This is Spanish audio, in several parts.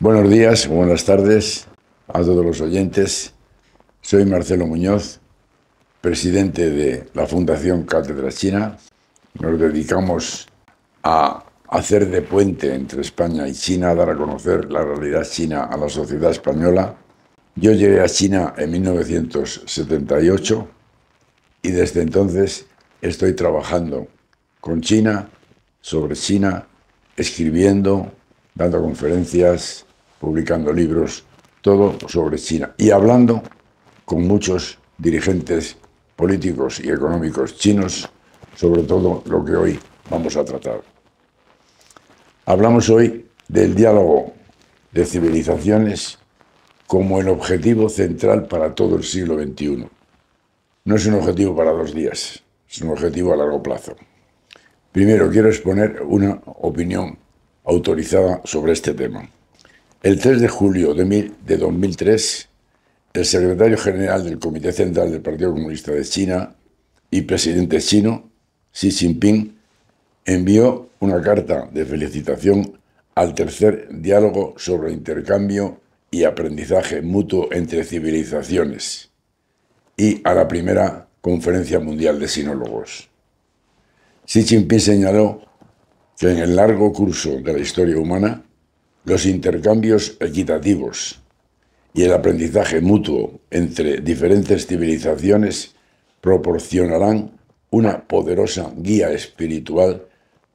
Buenos días, buenas tardes a todos los oyentes. Soy Marcelo Muñoz, presidente de la Fundación Cátedra China. Nos dedicamos a hacer de puente entre España y China, a dar a conocer la realidad china a la sociedad española. Yo llegué a China en 1978 y desde entonces estoy trabajando con China, sobre China, escribiendo, dando conferencias, publicando libros, todo sobre China y hablando con muchos dirigentes políticos y económicos chinos sobre todo lo que hoy vamos a tratar. Hablamos hoy del diálogo de civilizaciones como el objetivo central para todo el siglo XXI. No es un objetivo para 2 días, es un objetivo a largo plazo. Primero, quiero exponer una opinión autorizada sobre este tema. El 3 de julio de 2003, el secretario general del Comité Central del Partido Comunista de China y presidente chino, Xi Jinping, envió una carta de felicitación al tercer diálogo sobre intercambio y aprendizaje mutuo entre civilizaciones y a la primera Conferencia Mundial de Sinólogos. Xi Jinping señaló que en el largo curso de la historia humana, los intercambios equitativos y el aprendizaje mutuo entre diferentes civilizaciones proporcionarán una poderosa guía espiritual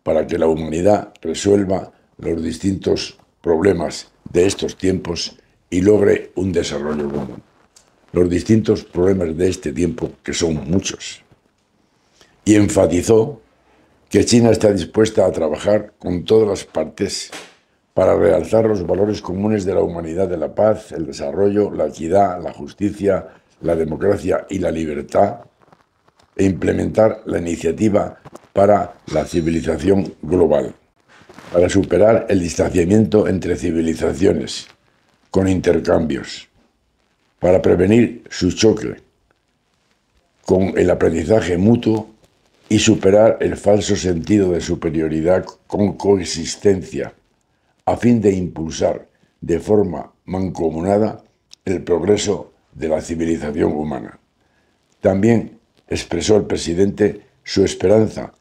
para que la humanidad resuelva los distintos problemas de estos tiempos y logre un desarrollo común. Los distintos problemas de este tiempo, que son muchos. Y enfatizó que China está dispuesta a trabajar con todas las partes para realzar los valores comunes de la humanidad, de la paz, el desarrollo, la equidad, la justicia, la democracia y la libertad, e implementar la iniciativa para la civilización global, para superar el distanciamiento entre civilizaciones, con intercambios, para prevenir su choque con el aprendizaje mutuo y superar el falso sentido de superioridad con coexistencia, a fin de impulsar de forma mancomunada el progreso de la civilización humana. También expresó el presidente su esperanza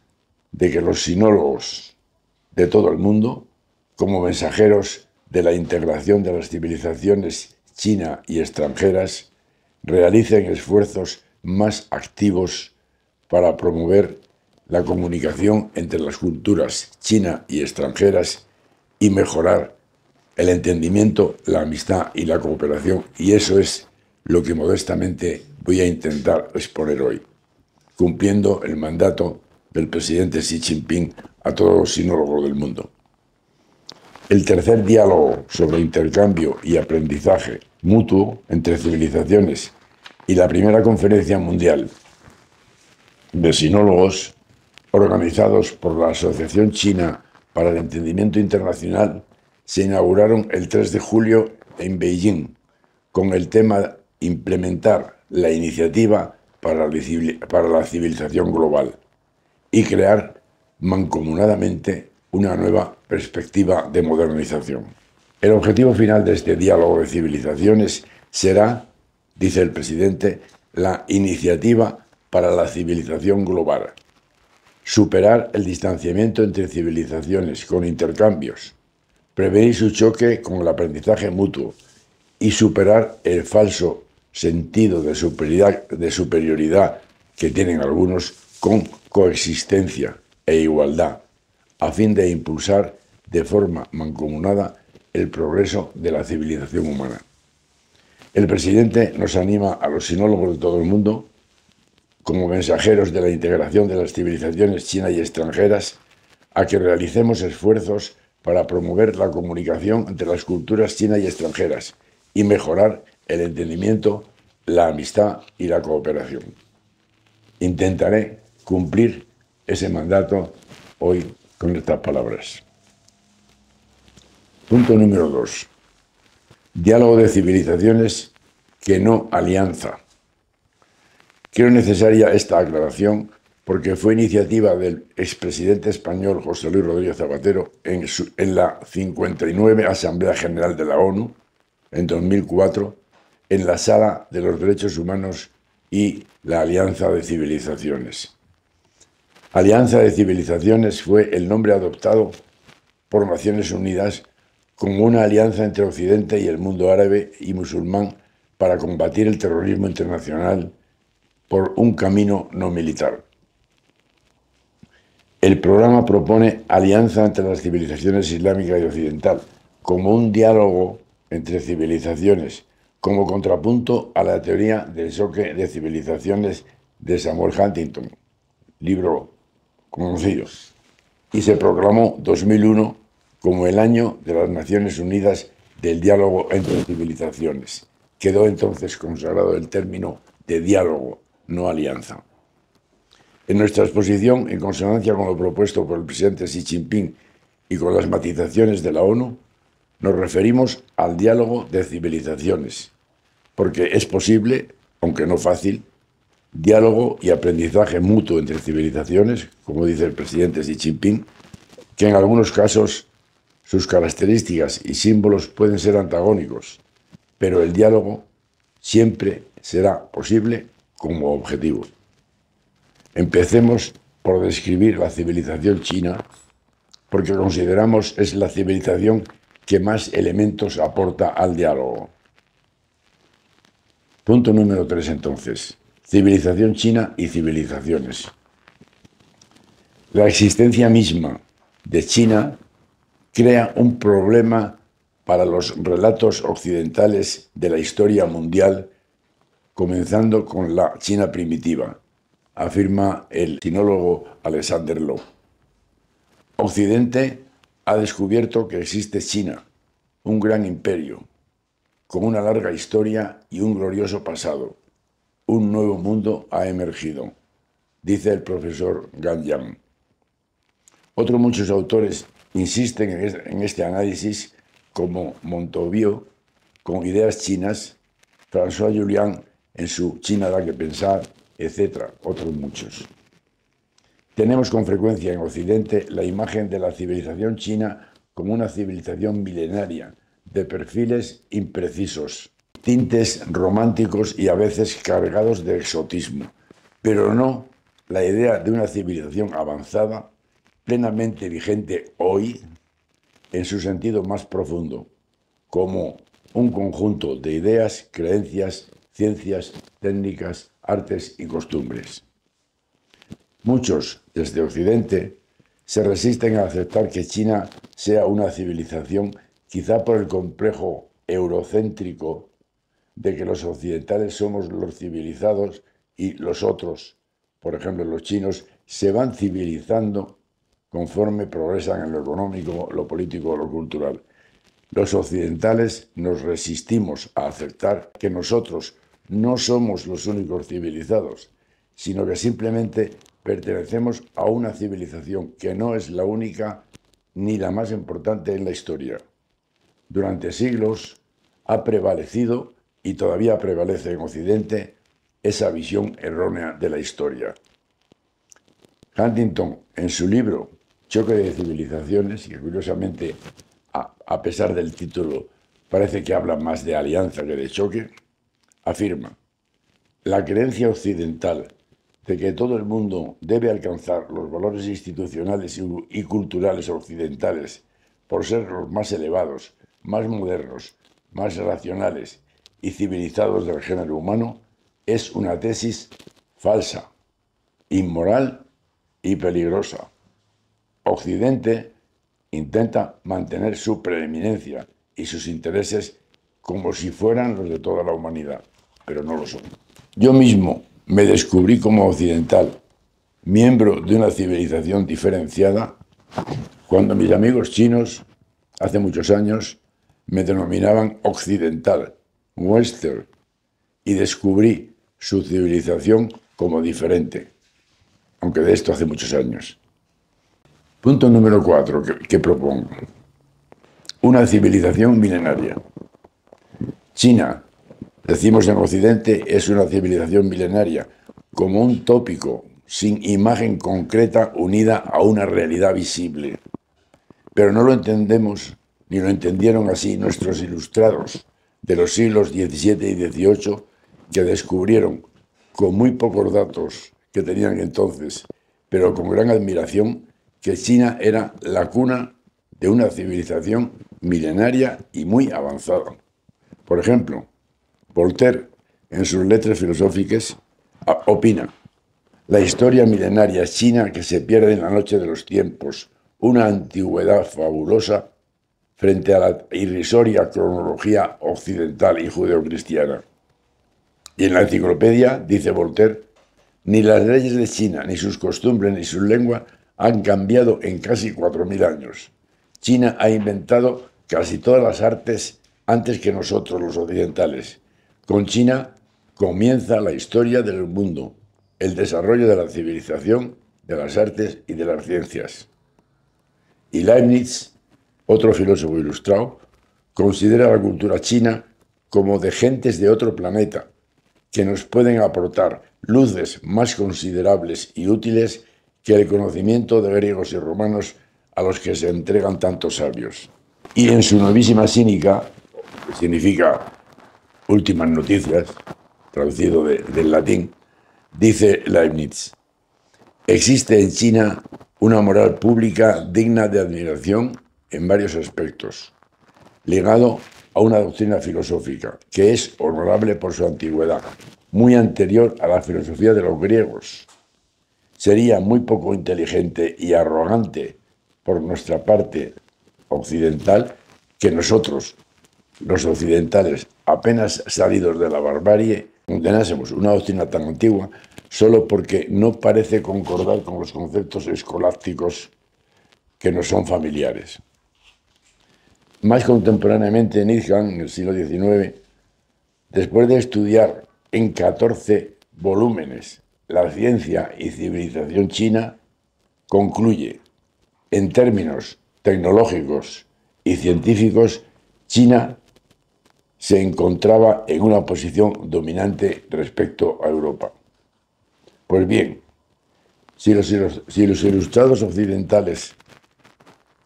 de que los sinólogos de todo el mundo, como mensajeros de la integración de las civilizaciones china y extranjeras, realicen esfuerzos más activos para promover la comunicación entre las culturas china y extranjeras y mejorar el entendimiento, la amistad y la cooperación. Y eso es lo que modestamente voy a intentar exponer hoy, cumpliendo el mandato del presidente Xi Jinping a todos los sinólogos del mundo. El tercer diálogo sobre intercambio y aprendizaje mutuo entre civilizaciones y la primera conferencia mundial de sinólogos organizados por la Asociación China para el Entendimiento Internacional se inauguraron el 3 de julio en Beijing con el tema implementar la iniciativa para la civilización global y crear mancomunadamente una nueva perspectiva de modernización. El objetivo final de este diálogo de civilizaciones será, dice el presidente, la iniciativa para la civilización global, superar el distanciamiento entre civilizaciones con intercambios, prevenir su choque con el aprendizaje mutuo y superar el falso sentido de superioridad que tienen algunos con coexistencia e igualdad, a fin de impulsar de forma mancomunada el progreso de la civilización humana. El presidente nos anima a los sinólogos de todo el mundo, como mensajeros de la integración de las civilizaciones chinas y extranjeras, a que realicemos esfuerzos para promover la comunicación entre las culturas chinas y extranjeras y mejorar el entendimiento, la amistad y la cooperación. Intentaré cumplir ese mandato hoy con estas palabras. Punto número 2. Diálogo de civilizaciones que no alianza. Creo necesaria esta aclaración porque fue iniciativa del expresidente español José Luis Rodríguez Zapatero en la 59 Asamblea General de la ONU, en 2004, en la Sala de los Derechos Humanos y la Alianza de Civilizaciones. Alianza de Civilizaciones fue el nombre adoptado por Naciones Unidas como una alianza entre Occidente y el mundo árabe y musulmán para combatir el terrorismo internacional por un camino no militar. El programa propone alianza entre las civilizaciones islámica y occidental, como un diálogo entre civilizaciones, como contrapunto a la teoría del choque de civilizaciones de Samuel Huntington, libro conocido, y se proclamó 2001 como el año de las Naciones Unidas del diálogo entre civilizaciones. Quedó entonces consagrado el término de diálogo, no alianza. En nuestra exposición, en consonancia con lo propuesto por el presidente Xi Jinping y con las matizaciones de la ONU, nos referimos al diálogo de civilizaciones, porque es posible, aunque no fácil, diálogo y aprendizaje mutuo entre civilizaciones, como dice el presidente Xi Jinping, que en algunos casos sus características y símbolos pueden ser antagónicos, pero el diálogo siempre será posible como objetivo. Empecemos por describir la civilización china, porque consideramos es la civilización que más elementos aporta al diálogo. Punto número 3, entonces. Civilización china y civilizaciones. La existencia misma de China crea un problema para los relatos occidentales de la historia mundial, comenzando con la China primitiva, afirma el sinólogo Alexander Lowe. Occidente ha descubierto que existe China, un gran imperio, con una larga historia y un glorioso pasado. Un nuevo mundo ha emergido, dice el profesor Gan Yang. Otros muchos autores insisten en este análisis, como Montobiot, con ideas chinas, François Julian en su China da que pensar, etc., otros muchos. Tenemos con frecuencia en Occidente la imagen de la civilización china como una civilización milenaria, de perfiles imprecisos, tintes románticos y a veces cargados de exotismo, pero no la idea de una civilización avanzada, plenamente vigente hoy, en su sentido más profundo, como un conjunto de ideas, creencias, ciencias, técnicas, artes y costumbres. Muchos, desde Occidente, se resisten a aceptar que China sea una civilización, quizá por el complejo eurocéntrico de que los occidentales somos los civilizados y los otros, por ejemplo los chinos, se van civilizando conforme progresan en lo económico, lo político o lo cultural. Los occidentales nos resistimos a aceptar que nosotros no somos los únicos civilizados, sino que simplemente pertenecemos a una civilización que no es la única ni la más importante en la historia. Durante siglos ha prevalecido y todavía prevalece en Occidente esa visión errónea de la historia. Huntington, en su libro Choque de Civilizaciones, que curiosamente, a pesar del título, parece que habla más de alianza que de choque, afirma: la creencia occidental de que todo el mundo debe alcanzar los valores institucionales y culturales occidentales por ser los más elevados, más modernos, más racionales y civilizados del género humano, es una tesis falsa, inmoral y peligrosa. Occidente intenta mantener su preeminencia y sus intereses como si fueran los de toda la humanidad, pero no lo son. Yo mismo me descubrí como occidental, miembro de una civilización diferenciada, cuando mis amigos chinos, hace muchos años, me denominaban occidental, western, y descubrí su civilización como diferente, aunque de esto hace muchos años. Punto número 4 que propongo. Una civilización milenaria. China, decimos en Occidente, es una civilización milenaria, como un tópico sin imagen concreta unida a una realidad visible. Pero no lo entendemos, ni lo entendieron así nuestros ilustrados de los siglos XVII y XVIII, que descubrieron, con muy pocos datos que tenían entonces, pero con gran admiración, que China era la cuna de una civilización milenaria y muy avanzada. Por ejemplo, Voltaire, en sus letras filosóficas, opina: la historia milenaria china que se pierde en la noche de los tiempos, una antigüedad fabulosa frente a la irrisoria cronología occidental y judeocristiana. Y en la enciclopedia, dice Voltaire, ni las leyes de China, ni sus costumbres, ni su lengua han cambiado en casi 4000 años. China ha inventado casi todas las artes antes que nosotros, los occidentales. Con China comienza la historia del mundo, el desarrollo de la civilización, de las artes y de las ciencias. Y Leibniz, otro filósofo ilustrado, considera la cultura china como de gentes de otro planeta, que nos pueden aportar luces más considerables y útiles que el conocimiento de griegos y romanos a los que se entregan tantos sabios. Y en su novísima cínica, que significa últimas noticias, traducido del latín, dice Leibniz: existe en China una moral pública digna de admiración en varios aspectos, ligado a una doctrina filosófica que es honorable por su antigüedad, muy anterior a la filosofía de los griegos. Sería muy poco inteligente y arrogante por nuestra parte occidental que nosotros, los occidentales, apenas salidos de la barbarie, condenásemos una doctrina tan antigua solo porque no parece concordar con los conceptos escolásticos que nos son familiares. Más contemporáneamente, Nietzsche, en el siglo XIX, después de estudiar en 14 volúmenes la ciencia y civilización china, concluye: en términos tecnológicos y científicos, China se encontraba en una posición dominante respecto a Europa. Pues bien, si los ilustrados occidentales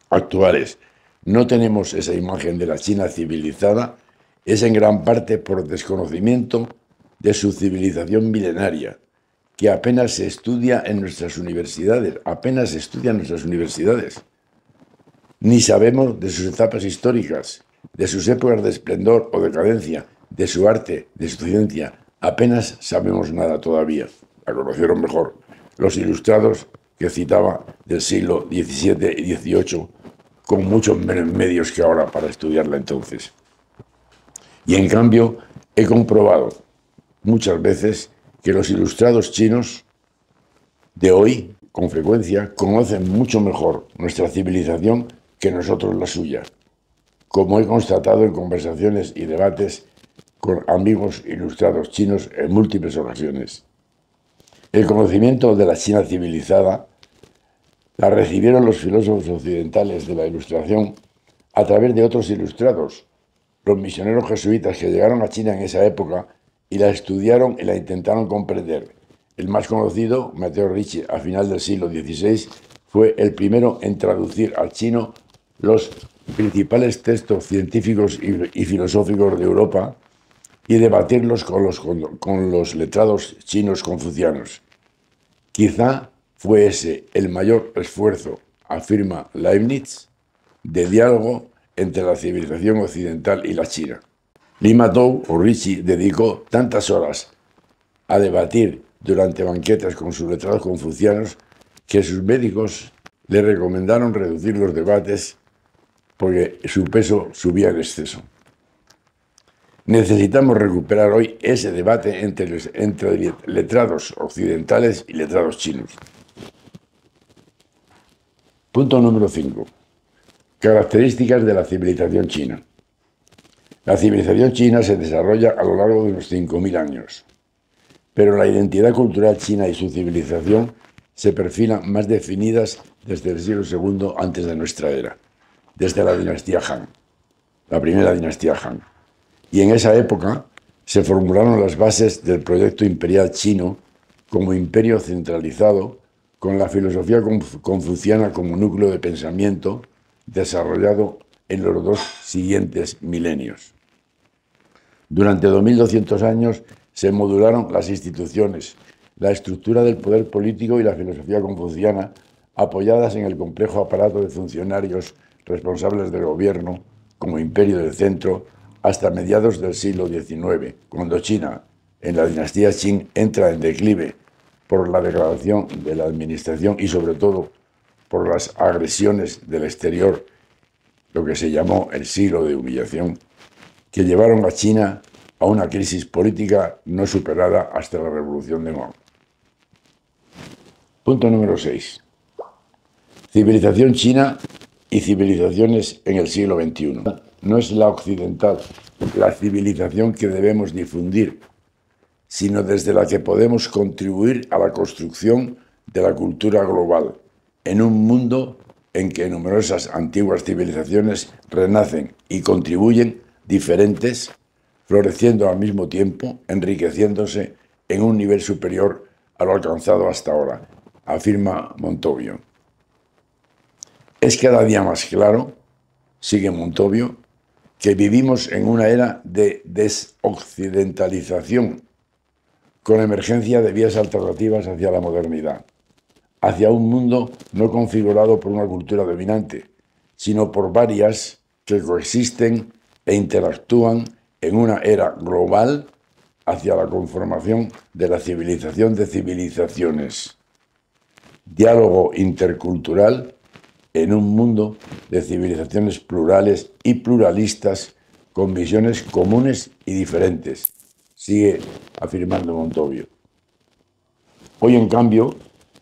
actuales no tenemos esa imagen de la China civilizada, es en gran parte por desconocimiento de su civilización milenaria, que apenas se estudia en nuestras universidades, Ni sabemos de sus etapas históricas, de sus épocas de esplendor o decadencia, de su arte, de su ciencia. Apenas sabemos nada todavía. La conocieron mejor los ilustrados que citaba del siglo XVII y XVIII, con muchos menos medios que ahora para estudiarla entonces. Y en cambio, he comprobado muchas veces que los ilustrados chinos de hoy, con frecuencia, conocen mucho mejor nuestra civilización que nosotros la suya, como he constatado en conversaciones y debates con amigos ilustrados chinos en múltiples ocasiones. El conocimiento de la China civilizada la recibieron los filósofos occidentales de la Ilustración a través de otros ilustrados, los misioneros jesuitas que llegaron a China en esa época y la estudiaron y la intentaron comprender. El más conocido, Matteo Ricci, a final del siglo XVI, fue el primero en traducir al chino los principales textos científicos y filosóficos de Europa y debatirlos con los letrados chinos confucianos. Quizá fue ese el mayor esfuerzo, afirma Leibniz, de diálogo entre la civilización occidental y la China. Li Matou o Ricci dedicó tantas horas a debatir durante banquetes con sus letrados confucianos que sus médicos le recomendaron reducir los debates porque su peso subía en exceso. Necesitamos recuperar hoy ese debate entre letrados occidentales y letrados chinos. Punto número 5. Características de la civilización china. La civilización china se desarrolla a lo largo de unos 5000 años, pero la identidad cultural china y su civilización se perfilan más definidas desde el siglo II antes de nuestra era, desde la dinastía Han, la primera dinastía Han. Y en esa época se formularon las bases del proyecto imperial chino como imperio centralizado, con la filosofía confuciana como núcleo de pensamiento desarrollado en los dos siguientes milenios. Durante 2200 años se modularon las instituciones, la estructura del poder político y la filosofía confuciana, apoyadas en el complejo aparato de funcionarios responsables del gobierno, como imperio del centro, hasta mediados del siglo XIX, cuando China, en la dinastía Qing, entra en declive por la degradación de la administración y sobre todo por las agresiones del exterior, lo que se llamó el siglo de humillación, que llevaron a China a una crisis política no superada hasta la Revolución de Mao. Punto número 6. Civilización china y civilizaciones en el siglo XXI. No es la occidental la civilización que debemos difundir, sino desde la que podemos contribuir a la construcción de la cultura global, en un mundo en que numerosas antiguas civilizaciones renacen y contribuyen diferentes, floreciendo al mismo tiempo, enriqueciéndose en un nivel superior a lo alcanzado hasta ahora, afirma Montovio. Es cada día más claro, sigue Montovio, que vivimos en una era de desoccidentalización, con emergencia de vías alternativas hacia la modernidad, hacia un mundo no configurado por una cultura dominante, sino por varias que coexisten e interactúan en una era global hacia la conformación de la civilización de civilizaciones. Diálogo intercultural en un mundo de civilizaciones plurales y pluralistas con visiones comunes y diferentes, sigue afirmando Montovio. Hoy, en cambio,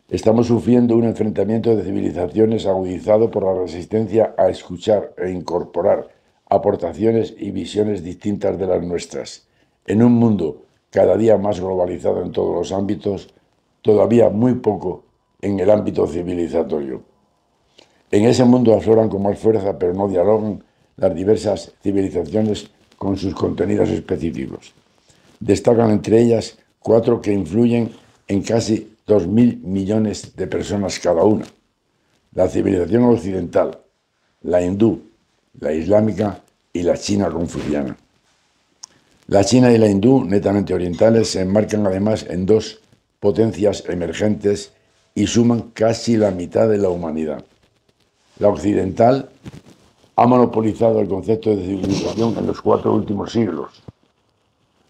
estamos sufriendo un enfrentamiento de civilizaciones agudizado por la resistencia a escuchar e incorporar aportaciones y visiones distintas de las nuestras. En un mundo cada día más globalizado en todos los ámbitos, todavía muy poco en el ámbito civilizatorio. En ese mundo afloran con más fuerza, pero no dialogan, las diversas civilizaciones con sus contenidos específicos. Destacan entre ellas 4 que influyen en casi 2.000 millones de personas cada una: la civilización occidental, la hindú, la islámica y la china confuciana. La china y la hindú, netamente orientales, se enmarcan además en 2 potencias emergentes y suman casi la mitad de la humanidad. La occidental ha monopolizado el concepto de civilización en los 4 últimos siglos.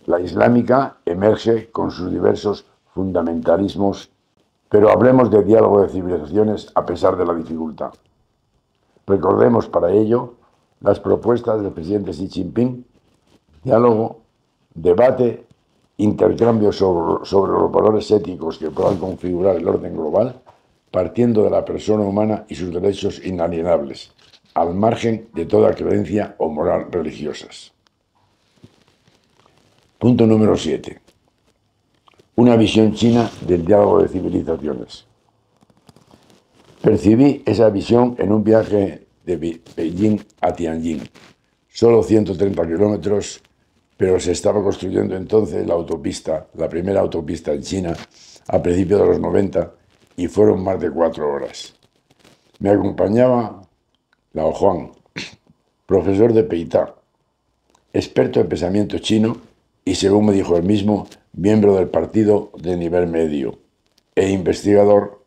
La islámica emerge con sus diversos fundamentalismos, pero hablemos de diálogo de civilizaciones a pesar de la dificultad. Recordemos para ello las propuestas del presidente Xi Jinping: diálogo, debate, intercambio sobre los valores éticos que puedan configurar el orden global, partiendo de la persona humana y sus derechos inalienables, al margen de toda creencia o moral religiosas. Punto número 7. Una visión china del diálogo de civilizaciones. Percibí esa visión en un viaje de Beijing a Tianjin. Solo 130 kilómetros, pero se estaba construyendo entonces la autopista, la primera autopista en China, a principios de los 90, y fueron más de 4 horas. Me acompañaba Lao Juan, profesor de Peitá, experto en pensamiento chino y, según me dijo él mismo, miembro del partido de nivel medio e investigador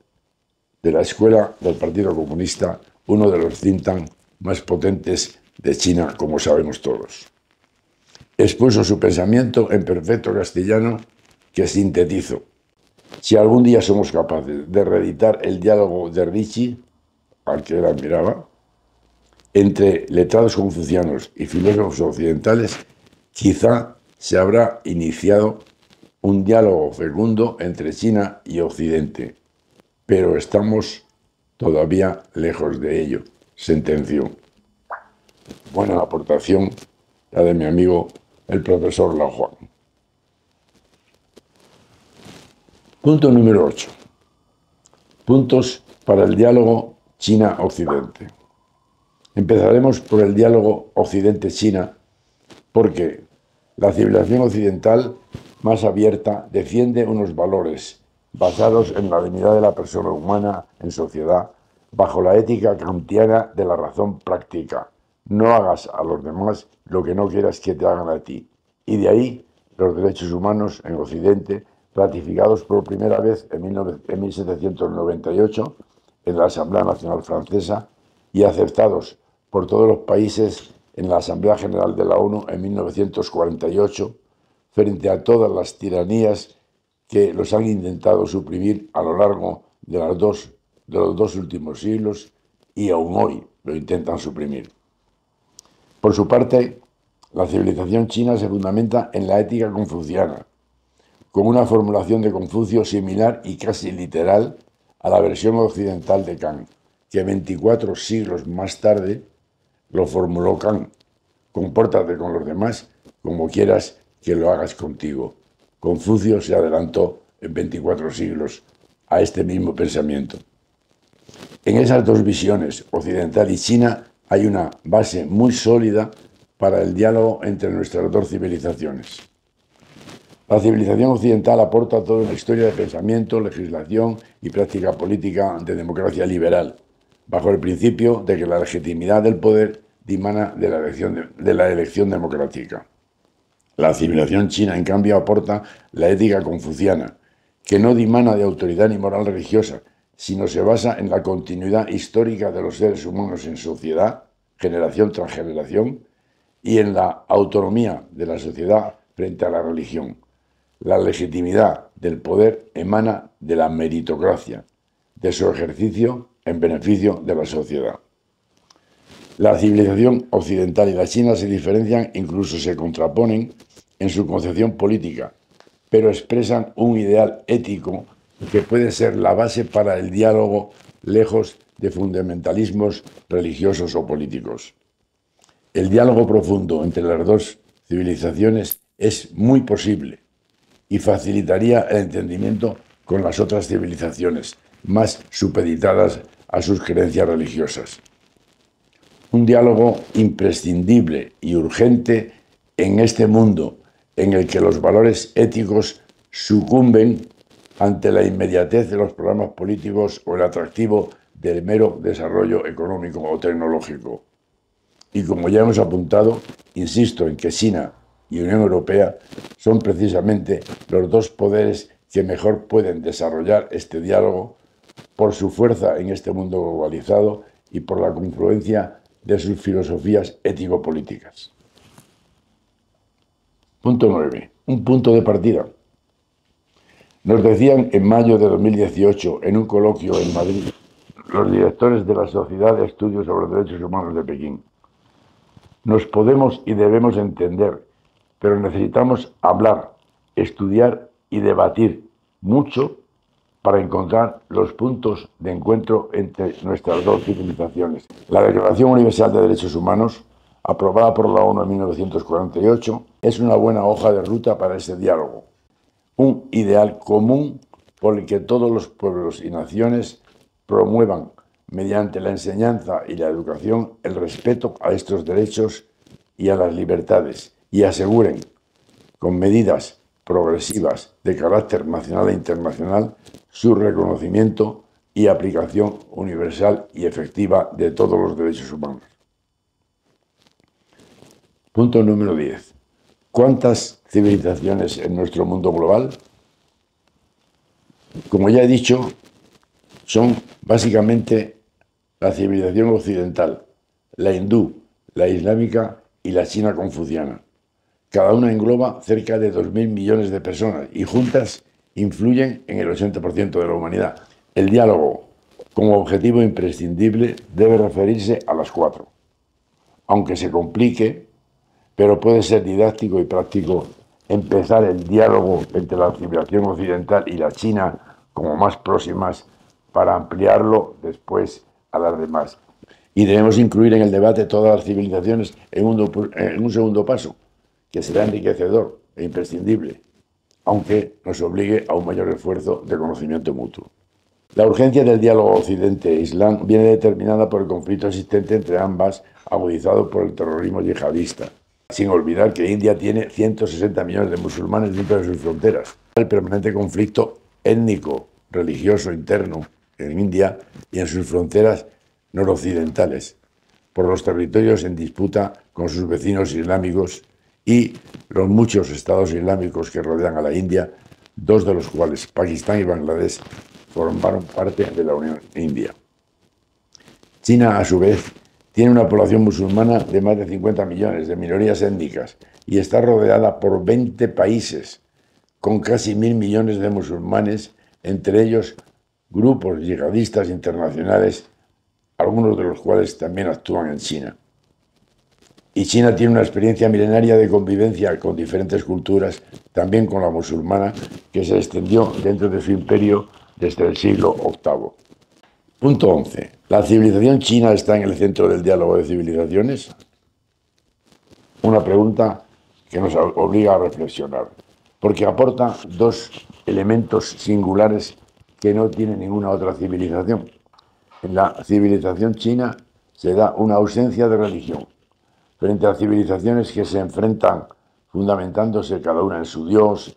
de la escuela del Partido Comunista, uno de los think tank más potentes de China, como sabemos todos. Expuso su pensamiento en perfecto castellano, que sintetizo. Si algún día somos capaces de reeditar el diálogo de Ricci, al que él admiraba, entre letrados confucianos y filósofos occidentales, quizá se habrá iniciado un diálogo fecundo entre China y Occidente, pero estamos todavía lejos de ello, sentenció. Buena aportación la de mi amigo el profesor Lao Juan. Punto número 8. Puntos para el diálogo China-Occidente. Empezaremos por el diálogo Occidente-China, porque la civilización occidental más abierta defiende unos valores basados en la dignidad de la persona humana en sociedad, bajo la ética kantiana de la razón práctica. No hagas a los demás lo que no quieras que te hagan a ti. Y de ahí los derechos humanos en Occidente, ratificados por primera vez en 1798 en la Asamblea Nacional Francesa y aceptados por todos los países en la Asamblea General de la ONU en 1948, frente a todas las tiranías que los han intentado suprimir a lo largo de los dos últimos siglos y aún hoy lo intentan suprimir. Por su parte, la civilización china se fundamenta en la ética confuciana, con una formulación de Confucio similar y casi literal a la versión occidental de Kant, que 24 siglos más tarde lo formuló Kant. Compórtate con los demás como quieras que lo hagas contigo. Confucio se adelantó en 24 siglos a este mismo pensamiento. En esas dos visiones, occidental y china, hay una base muy sólida para el diálogo entre nuestras dos civilizaciones. La civilización occidental aporta toda una historia de pensamiento, legislación y práctica política de democracia liberal, bajo el principio de que la legitimidad del poder dimana de la elección democrática. La civilización china, en cambio, aporta la ética confuciana, que no dimana de autoridad ni moral religiosa, sino se basa en la continuidad histórica de los seres humanos en sociedad, generación tras generación, y en la autonomía de la sociedad frente a la religión. La legitimidad del poder emana de la meritocracia, de su ejercicio en beneficio de la sociedad. La civilización occidental y la china se diferencian, incluso se contraponen en su concepción política, pero expresan un ideal ético que puede ser la base para el diálogo lejos de fundamentalismos religiosos o políticos. El diálogo profundo entre las dos civilizaciones es muy posible y facilitaría el entendimiento con las otras civilizaciones, más supeditadas a sus creencias religiosas. Un diálogo imprescindible y urgente en este mundo en el que los valores éticos sucumben ante la inmediatez de los programas políticos o el atractivo del mero desarrollo económico o tecnológico. Y como ya hemos apuntado, insisto en que China y Unión Europea son precisamente los dos poderes que mejor pueden desarrollar este diálogo por su fuerza en este mundo globalizado y por la confluencia de sus filosofías ético-políticas. Punto 9. Un punto de partida. Nos decían en mayo de 2018, en un coloquio en Madrid, los directores de la Sociedad de Estudios sobre Derechos Humanos de Pekín: nos podemos y debemos entender, pero necesitamos hablar, estudiar y debatir mucho para encontrar los puntos de encuentro entre nuestras dos civilizaciones. La Declaración Universal de Derechos Humanos, aprobada por la ONU en 1948, es una buena hoja de ruta para ese diálogo, un ideal común por el que todos los pueblos y naciones promuevan, mediante la enseñanza y la educación, el respeto a estos derechos y a las libertades, y aseguren, con medidas progresivas de carácter nacional e internacional, su reconocimiento y aplicación universal y efectiva de todos los derechos humanos. Punto número 10. ¿Cuántas civilizaciones en nuestro mundo global? Como ya he dicho, son básicamente la civilización occidental, la hindú, la islámica y la china confuciana. Cada una engloba cerca de 2.000 millones de personas y juntas influyen en el 80% de la humanidad. El diálogo, como objetivo imprescindible, debe referirse a las cuatro. Aunque se complique, pero puede ser didáctico y práctico empezar el diálogo entre la civilización occidental y la china como más próximas para ampliarlo después a las demás. Y debemos incluir en el debate todas las civilizaciones en un segundo paso, que será enriquecedor e imprescindible, aunque nos obligue a un mayor esfuerzo de conocimiento mutuo. La urgencia del diálogo Occidente-Islam viene determinada por el conflicto existente entre ambas, agudizado por el terrorismo yihadista, sin olvidar que India tiene 160 millones de musulmanes dentro de sus fronteras. El permanente conflicto étnico, religioso interno en India y en sus fronteras noroccidentales, por los territorios en disputa con sus vecinos islámicos y los muchos estados islámicos que rodean a la India, dos de los cuales, Pakistán y Bangladesh, formaron parte de la Unión India. China, a su vez, tiene una población musulmana de más de 50 millones de minorías étnicas y está rodeada por 20 países con casi 1.000 millones de musulmanes, entre ellos grupos yihadistas internacionales, algunos de los cuales también actúan en China. Y China tiene una experiencia milenaria de convivencia con diferentes culturas, también con la musulmana, que se extendió dentro de su imperio desde el siglo VIII. Punto 11. ¿La civilización china está en el centro del diálogo de civilizaciones? Una pregunta que nos obliga a reflexionar, porque aporta dos elementos singulares que no tiene ninguna otra civilización. En la civilización china se da una ausencia de religión frente a civilizaciones que se enfrentan fundamentándose cada una en su Dios.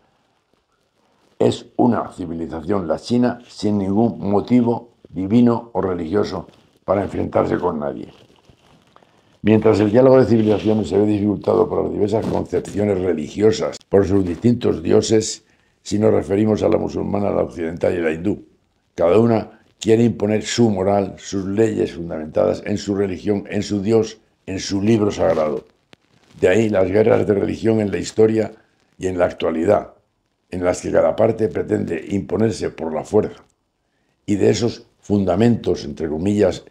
Es una civilización, la China, sin ningún motivo divino o religioso para enfrentarse con nadie. Mientras el diálogo de civilizaciones se ve dificultado por las diversas concepciones religiosas, por sus distintos dioses, si nos referimos a la musulmana, la occidental y la hindú, cada una quiere imponer su moral, sus leyes fundamentadas en su religión, en su Dios, en su libro sagrado. De ahí las guerras de religión en la historia y en la actualidad, en las que cada parte pretende imponerse por la fuerza. Y de esos fundamentos, entre comillas,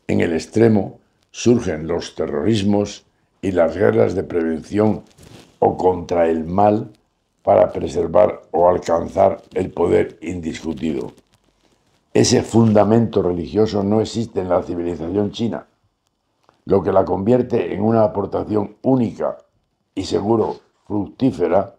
en el extremo, surgen los terrorismos y las guerras de prevención o contra el mal para preservar o alcanzar el poder indiscutido. Ese fundamento religioso no existe en la civilización china, lo que la convierte en una aportación única y seguro fructífera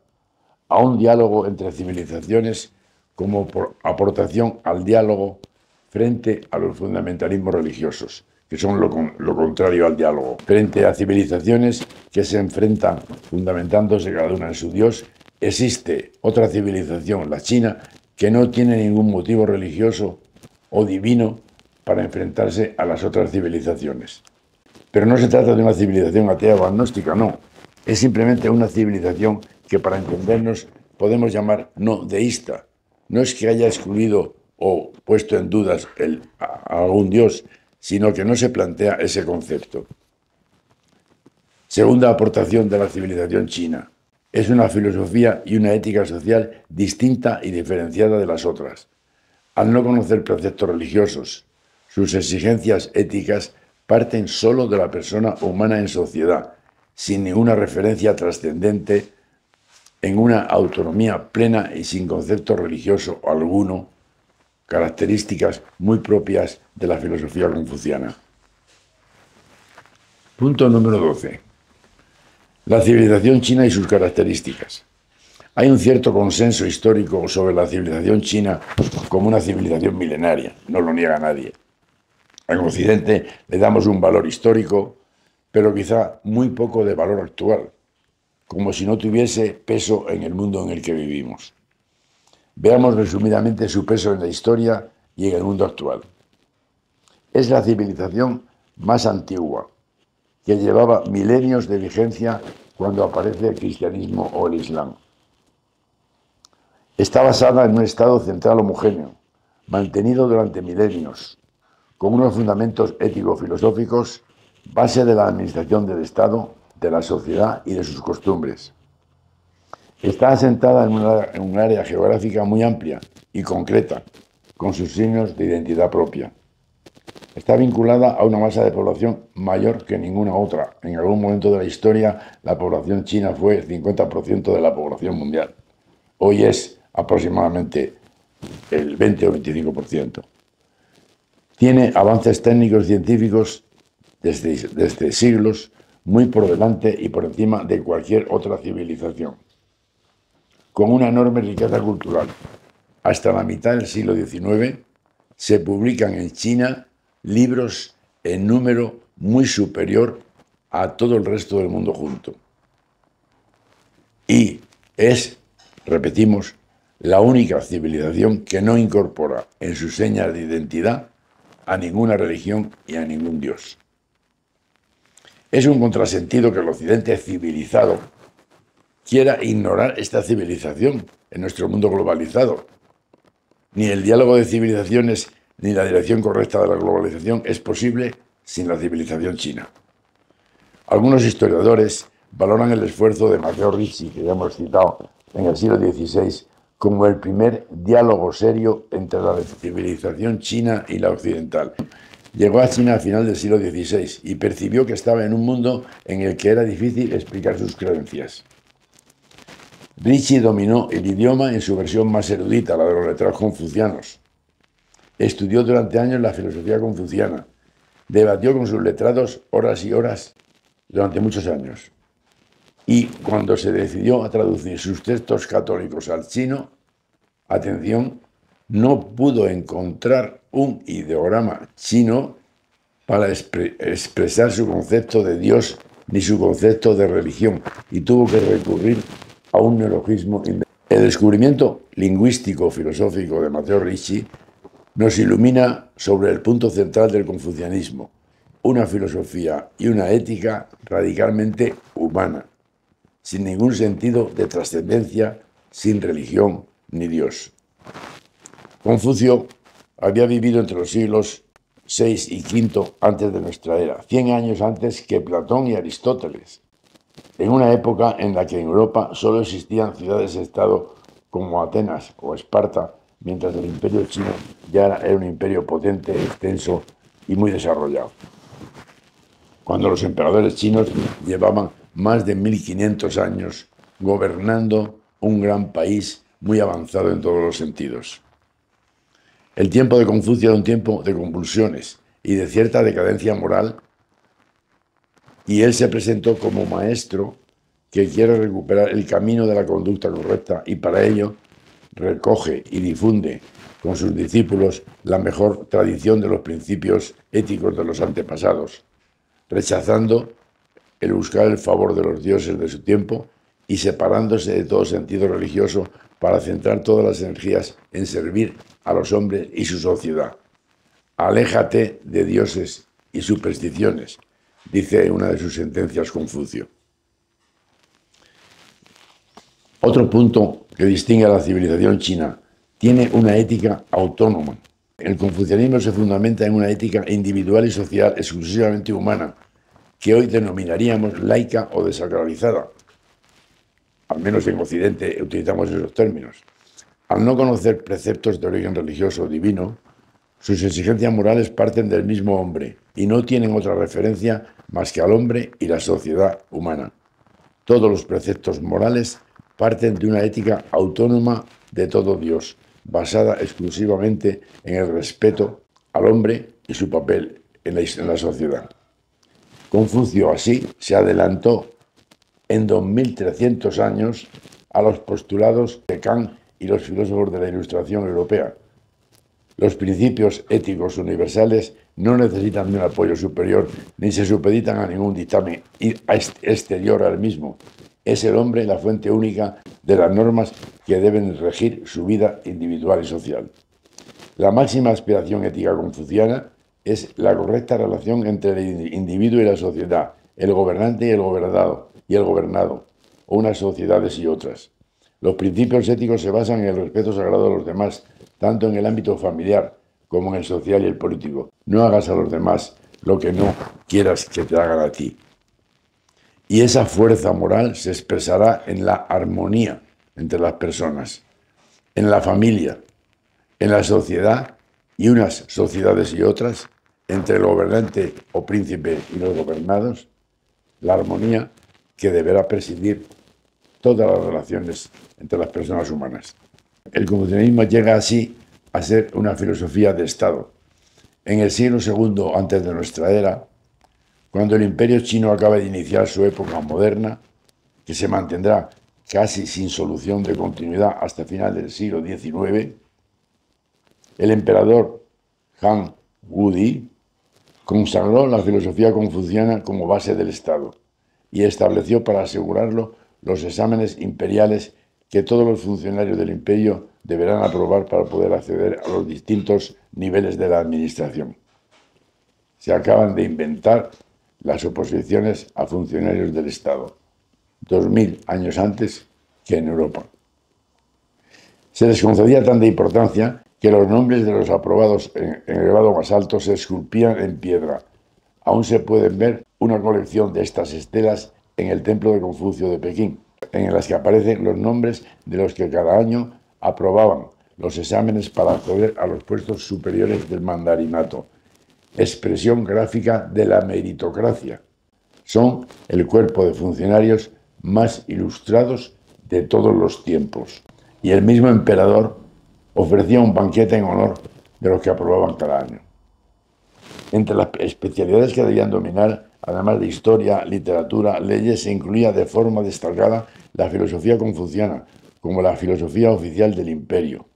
a un diálogo entre civilizaciones como por aportación al diálogo frente a los fundamentalismos religiosos, que son lo contrario al diálogo, frente a civilizaciones que se enfrentan fundamentándose cada una en su Dios. Existe otra civilización, la China, que no tiene ningún motivo religioso o divino para enfrentarse a las otras civilizaciones. Pero no se trata de una civilización atea o agnóstica, no. Es simplemente una civilización que, para entendernos, podemos llamar no deísta. No es que haya excluido o puesto en dudas a algún dios, sino que no se plantea ese concepto. Segunda aportación de la civilización china. Es una filosofía y una ética social distinta y diferenciada de las otras. Al no conocer preceptos religiosos, sus exigencias éticas parten solo de la persona humana en sociedad, sin ninguna referencia trascendente, en una autonomía plena y sin concepto religioso alguno, características muy propias de la filosofía confuciana. Punto número 12. La civilización china y sus características. Hay un cierto consenso histórico sobre la civilización china como una civilización milenaria, no lo niega nadie. En Occidente le damos un valor histórico, pero quizá muy poco de valor actual, como si no tuviese peso en el mundo en el que vivimos. Veamos resumidamente su peso en la historia y en el mundo actual. Es la civilización más antigua, que llevaba milenios de vigencia cuando aparece el cristianismo o el islam. Está basada en un estado central homogéneo, mantenido durante milenios, con unos fundamentos ético-filosóficos, base de la administración del Estado, de la sociedad y de sus costumbres. Está asentada en un área geográfica muy amplia y concreta, con sus signos de identidad propia. Está vinculada a una masa de población mayor que ninguna otra. En algún momento de la historia, la población china fue el 50% de la población mundial. Hoy es aproximadamente el 20 o 25%. Tiene avances técnicos y científicos desde siglos muy por delante y por encima de cualquier otra civilización, con una enorme riqueza cultural. Hasta la mitad del siglo XIX se publican en China libros en número muy superior a todo el resto del mundo junto. Y es, repetimos, la única civilización que no incorpora en sus señas de identidad a ninguna religión y a ningún dios. Es un contrasentido que el occidente civilizado quiera ignorar esta civilización en nuestro mundo globalizado. Ni el diálogo de civilizaciones ni la dirección correcta de la globalización es posible sin la civilización china. Algunos historiadores valoran el esfuerzo de Matteo Ricci, que ya hemos citado, en el siglo XVI, como el primer diálogo serio entre la civilización china y la occidental. Llegó a China a final del siglo XVI y percibió que estaba en un mundo en el que era difícil explicar sus creencias. Ricci dominó el idioma en su versión más erudita, la de los letrados confucianos. Estudió durante años la filosofía confuciana. Debatió con sus letrados horas y horas durante muchos años. Y cuando se decidió a traducir sus textos católicos al chino, atención, no pudo encontrar un ideograma chino para expresar su concepto de Dios ni su concepto de religión, y tuvo que recurrir a un neologismo. El descubrimiento lingüístico-filosófico de Matteo Ricci nos ilumina sobre el punto central del confucianismo, una filosofía y una ética radicalmente humana, sin ningún sentido de trascendencia, sin religión ni Dios. Confucio había vivido entre los siglos VI y V antes de nuestra era, 100 años antes que Platón y Aristóteles, en una época en la que en Europa solo existían ciudades-estado como Atenas o Esparta, mientras el imperio chino ya era un imperio potente, extenso y muy desarrollado. Cuando los emperadores chinos llevaban más de 1500 años gobernando un gran país muy avanzado en todos los sentidos. El tiempo de Confucio era un tiempo de convulsiones y de cierta decadencia moral, y él se presentó como maestro que quiere recuperar el camino de la conducta correcta, y para ello recoge y difunde con sus discípulos la mejor tradición de los principios éticos de los antepasados, rechazando el buscar el favor de los dioses de su tiempo y separándose de todo sentido religioso para centrar todas las energías en servir a los hombres y su sociedad. Aléjate de dioses y supersticiones, dice en una de sus sentencias Confucio. Otro punto que distingue a la civilización china: tiene una ética autónoma. El confucianismo se fundamenta en una ética individual y social exclusivamente humana, que hoy denominaríamos laica o desacralizada. Al menos en Occidente utilizamos esos términos. Al no conocer preceptos de origen religioso o divino, sus exigencias morales parten del mismo hombre y no tienen otra referencia más que al hombre y la sociedad humana. Todos los preceptos morales parten de una ética autónoma de todo Dios, basada exclusivamente en el respeto al hombre y su papel en la sociedad. Confucio así se adelantó en 2300 años a los postulados de Kant y los filósofos de la Ilustración europea. Los principios éticos universales no necesitan de un apoyo superior ni se supeditan a ningún dictamen exterior al mismo. Es el hombre la fuente única de las normas que deben regir su vida individual y social. La máxima aspiración ética confuciana es la correcta relación entre el individuo y la sociedad, el gobernante y el gobernado, o unas sociedades y otras. Los principios éticos se basan en el respeto sagrado a los demás, tanto en el ámbito familiar como en el social y el político. No hagas a los demás lo que no quieras que te hagan a ti. Y esa fuerza moral se expresará en la armonía entre las personas, en la familia, en la sociedad y unas sociedades y otras, entre el gobernante o príncipe y los gobernados, la armonía que deberá presidir todas las relaciones entre las personas humanas. El confucianismo llega así a ser una filosofía de Estado. En el siglo II antes de nuestra era, cuando el imperio chino acaba de iniciar su época moderna, que se mantendrá casi sin solución de continuidad hasta final del siglo XIX, el emperador Han Wudi consagró la filosofía confuciana como base del Estado y estableció para asegurarlo los exámenes imperiales que todos los funcionarios del imperio deberán aprobar para poder acceder a los distintos niveles de la administración. Se acaban de inventar las oposiciones a funcionarios del Estado, 2000 años antes que en Europa. Se les concedía tanta importancia que los nombres de los aprobados en el grado más alto se esculpían en piedra. Aún se pueden ver una colección de estas estelas en el Templo de Confucio de Pekín, en las que aparecen los nombres de los que cada año aprobaban los exámenes para acceder a los puestos superiores del mandarinato, expresión gráfica de la meritocracia. Son el cuerpo de funcionarios más ilustrados de todos los tiempos. Y el mismo emperador ofrecía un banquete en honor de los que aprobaban cada año. Entre las especialidades que debían dominar, además de historia, literatura, leyes, se incluía de forma destacada la filosofía confuciana, como la filosofía oficial del imperio.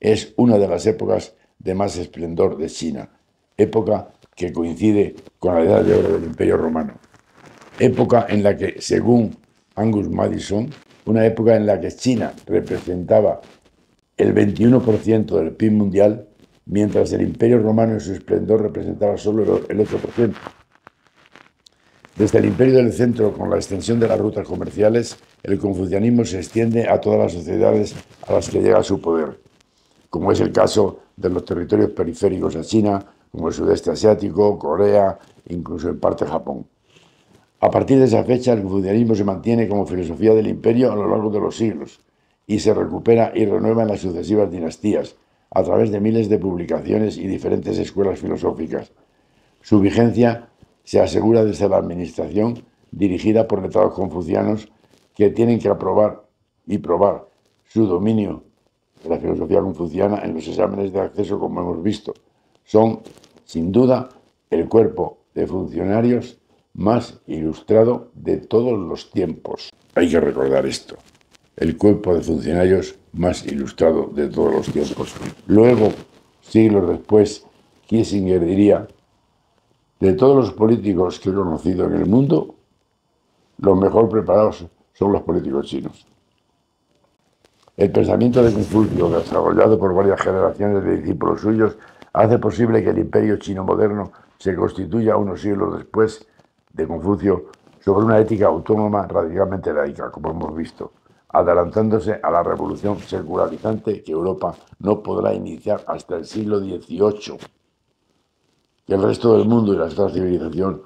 Es una de las épocas de más esplendor de China, época que coincide con la edad de oro del Imperio Romano. Época en la que, según Angus Madison, una época en la que China representaba el 21% del PIB mundial, mientras el Imperio Romano en su esplendor representaba solo el 8%. Desde el Imperio del Centro, con la extensión de las rutas comerciales, el confucianismo se extiende a todas las sociedades a las que llega su poder, como es el caso de los territorios periféricos a China, como el sudeste asiático, Corea, incluso en parte Japón. A partir de esa fecha, el confucianismo se mantiene como filosofía del imperio a lo largo de los siglos y se recupera y renueva en las sucesivas dinastías, a través de miles de publicaciones y diferentes escuelas filosóficas. Su vigencia se asegura desde la administración dirigida por letrados confucianos que tienen que aprobar y probar su dominio de la filosofía confuciana en los exámenes de acceso, como hemos visto. Son, sin duda, el cuerpo de funcionarios más ilustrado de todos los tiempos. Hay que recordar esto. El cuerpo de funcionarios más ilustrado de todos los tiempos. Luego, siglos después, Kissinger diría: de todos los políticos que he conocido en el mundo, los mejor preparados son los políticos chinos. El pensamiento de Confucio, desarrollado por varias generaciones de discípulos suyos, hace posible que el imperio chino moderno se constituya unos siglos después de Confucio sobre una ética autónoma radicalmente laica, como hemos visto, adelantándose a la revolución secularizante que Europa no podrá iniciar hasta el siglo XVIII, que el resto del mundo y la otra civilización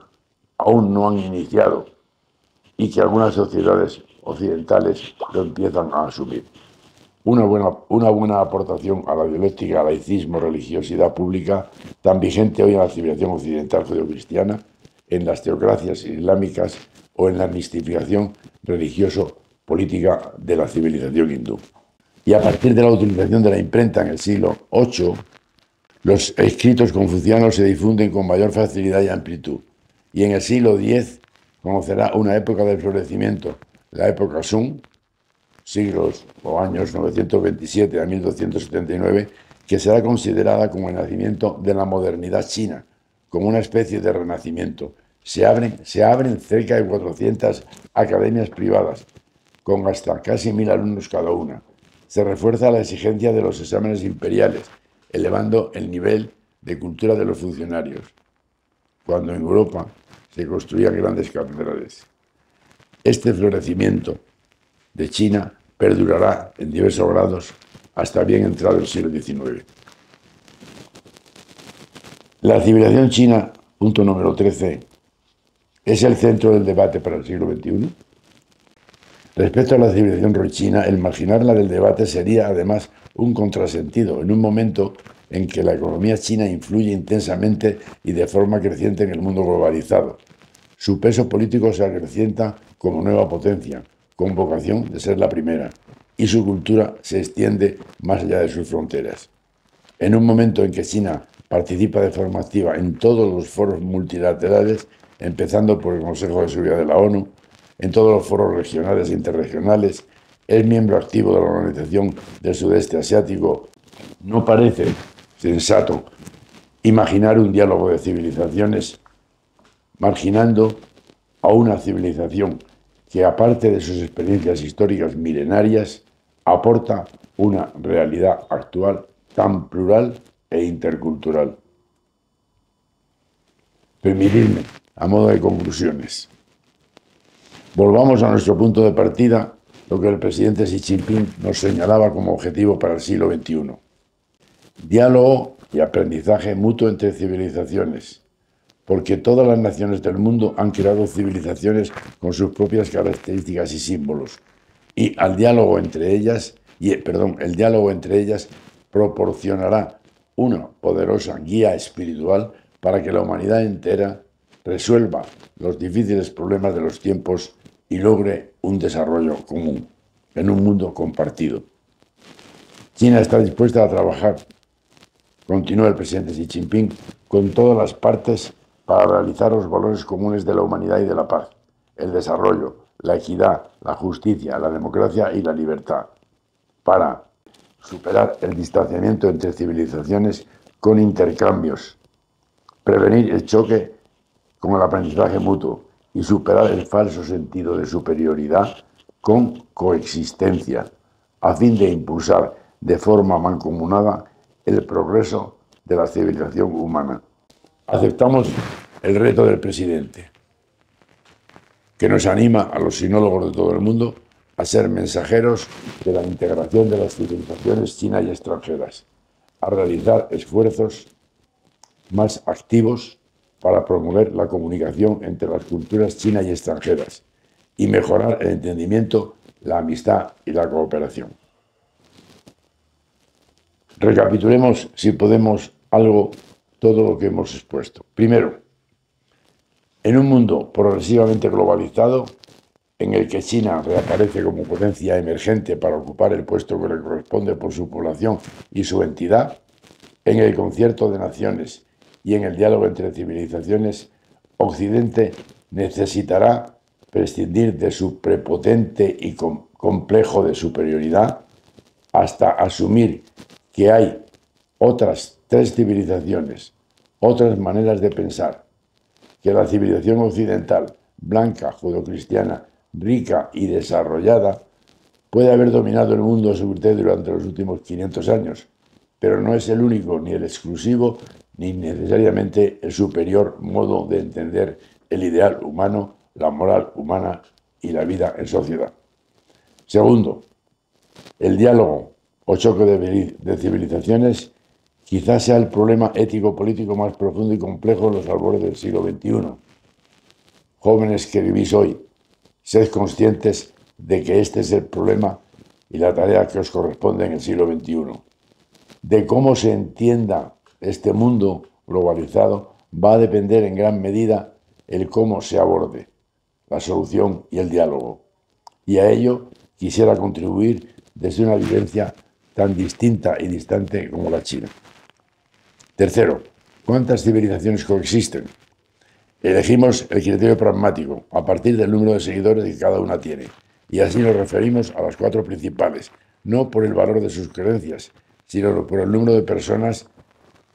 aún no han iniciado y que algunas sociedades occidentales lo empiezan a asumir. Una buena aportación a la dialéctica laicismo, religiosidad pública, tan vigente hoy en la civilización occidental judeocristiana, en las teocracias islámicas o en la mistificación religioso-política de la civilización hindú. Y a partir de la utilización de la imprenta en el siglo VIII, los escritos confucianos se difunden con mayor facilidad y amplitud. Y en el siglo X conocerá una época de florecimiento, la época Sung, siglos o años 927 a 1279, que será considerada como el nacimiento de la modernidad china, como una especie de renacimiento. Se abren cerca de 400 academias privadas, con hasta casi 1000 alumnos cada una. Se refuerza la exigencia de los exámenes imperiales, elevando el nivel de cultura de los funcionarios, cuando en Europa se construían grandes catedrales. Este florecimiento de China perdurará en diversos grados hasta bien entrado el siglo XIX. La civilización china, punto número 13, es el centro del debate para el siglo XXI. Respecto a la civilización china, el marginarla del debate sería además un contrasentido en un momento en que la economía china influye intensamente y de forma creciente en el mundo globalizado. Su peso político se acrecienta como nueva potencia, con vocación de ser la primera, y su cultura se extiende más allá de sus fronteras. En un momento en que China participa de forma activa en todos los foros multilaterales, empezando por el Consejo de Seguridad de la ONU, en todos los foros regionales e interregionales, es miembro activo de la Organización del Sudeste Asiático, no parece sensato imaginar un diálogo de civilizaciones marginando a una civilización que, aparte de sus experiencias históricas milenarias, aporta una realidad actual tan plural e intercultural. Permitidme, a modo de conclusiones, volvamos a nuestro punto de partida, lo que el presidente Xi Jinping nos señalaba como objetivo para el siglo XXI. Diálogo y aprendizaje mutuo entre civilizaciones, porque todas las naciones del mundo han creado civilizaciones con sus propias características y símbolos, y el diálogo entre ellas proporcionará una poderosa guía espiritual para que la humanidad entera resuelva los difíciles problemas de los tiempos y logre un desarrollo común en un mundo compartido. China está dispuesta a trabajar, continúa el presidente Xi Jinping, con todas las partes para realizar los valores comunes de la humanidad y de la paz, el desarrollo, la equidad, la justicia, la democracia y la libertad, para superar el distanciamiento entre civilizaciones con intercambios, prevenir el choque con el aprendizaje mutuo y superar el falso sentido de superioridad con coexistencia, a fin de impulsar de forma mancomunada el progreso de la civilización humana. Aceptamos el reto del presidente, que nos anima a los sinólogos de todo el mundo a ser mensajeros de la integración de las civilizaciones chinas y extranjeras, a realizar esfuerzos más activos para promover la comunicación entre las culturas chinas y extranjeras y mejorar el entendimiento, la amistad y la cooperación. Recapitulemos, si podemos, todo lo que hemos expuesto. Primero, en un mundo progresivamente globalizado, en el que China reaparece como potencia emergente para ocupar el puesto que le corresponde por su población y su entidad, en el concierto de naciones y en el diálogo entre civilizaciones, Occidente necesitará prescindir de su prepotente y complejo de superioridad hasta asumir que hay otras tres civilizaciones, otras maneras de pensar, que la civilización occidental, blanca, judeocristiana, rica y desarrollada, puede haber dominado el mundo a su criterio durante los últimos 500 años, pero no es el único, ni el exclusivo, ni necesariamente el superior modo de entender el ideal humano, la moral humana y la vida en sociedad. Segundo, el diálogo o choque de civilizaciones quizás sea el problema ético-político más profundo y complejo de los albores del siglo XXI. Jóvenes que vivís hoy, sed conscientes de que este es el problema y la tarea que os corresponde en el siglo XXI. De cómo se entienda este mundo globalizado va a depender en gran medida el cómo se aborde la solución y el diálogo. Y a ello quisiera contribuir desde una vivencia tan distinta y distante como la China. Tercero, ¿cuántas civilizaciones coexisten? Elegimos el criterio pragmático, a partir del número de seguidores que cada una tiene, y así nos referimos a las cuatro principales, no por el valor de sus creencias, sino por el número de personas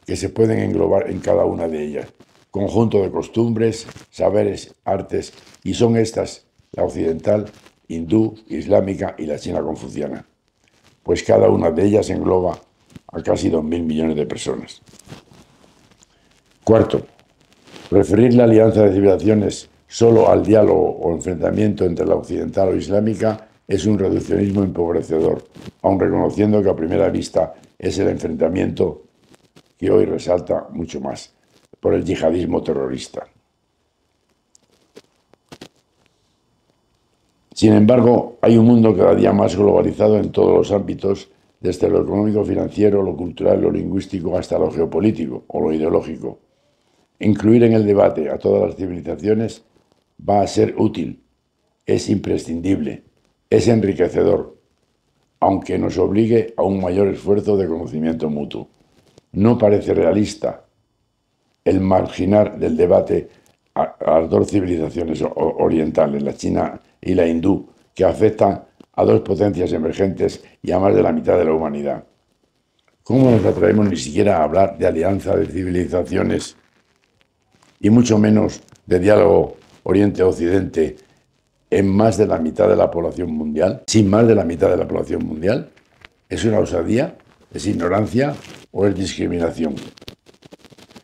que se pueden englobar en cada una de ellas, conjunto de costumbres, saberes, artes, y son estas la occidental, hindú, islámica y la china confuciana, pues cada una de ellas engloba a casi 2.000 millones de personas. Cuarto, referir la alianza de civilizaciones solo al diálogo o enfrentamiento entre la occidental o islámica es un reduccionismo empobrecedor, aun reconociendo que a primera vista es el enfrentamiento que hoy resalta mucho más por el yihadismo terrorista. Sin embargo, hay un mundo cada día más globalizado en todos los ámbitos, desde lo económico, financiero, lo cultural, lo lingüístico, hasta lo geopolítico o lo ideológico. Incluir en el debate a todas las civilizaciones va a ser útil, es imprescindible, es enriquecedor, aunque nos obligue a un mayor esfuerzo de conocimiento mutuo. No parece realista el marginar del debate a las dos civilizaciones orientales, la china y la hindú, que afectan a dos potencias emergentes y a más de la mitad de la humanidad. ¿Cómo nos atrevemos ni siquiera a hablar de alianza de civilizaciones y mucho menos de diálogo Oriente-Occidente en más de la mitad de la población mundial, sin más de la mitad de la población mundial? ¿Es una osadía? ¿Es ignorancia o es discriminación?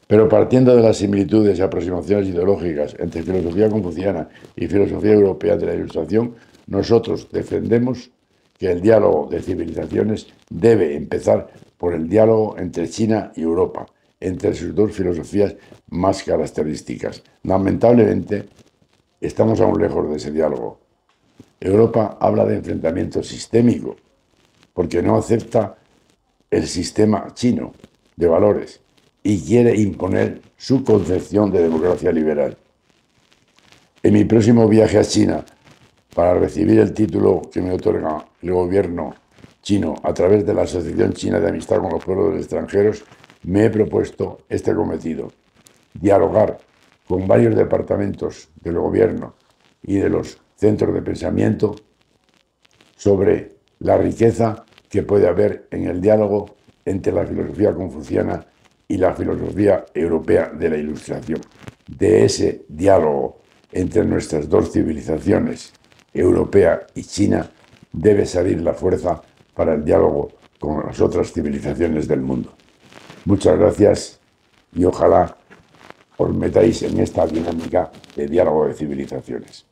Pero partiendo de las similitudes y aproximaciones ideológicas entre filosofía confuciana y filosofía europea de la Ilustración, nosotros defendemos que el diálogo de civilizaciones debe empezar por el diálogo entre China y Europa, entre sus dos filosofías más características. Lamentablemente, estamos aún lejos de ese diálogo. Europa habla de enfrentamiento sistémico, porque no acepta el sistema chino de valores y quiere imponer su concepción de democracia liberal. En mi próximo viaje a China, para recibir el título que me otorga el gobierno chino a través de la Asociación China de Amistad con los Pueblos Extranjeros, me he propuesto este cometido: dialogar con varios departamentos del gobierno y de los centros de pensamiento sobre la riqueza que puede haber en el diálogo entre la filosofía confuciana y la filosofía europea de la Ilustración. De ese diálogo entre nuestras dos civilizaciones, europea y china, debe salir la fuerza para el diálogo con las otras civilizaciones del mundo. Muchas gracias y ojalá os metáis en esta dinámica de diálogo de civilizaciones.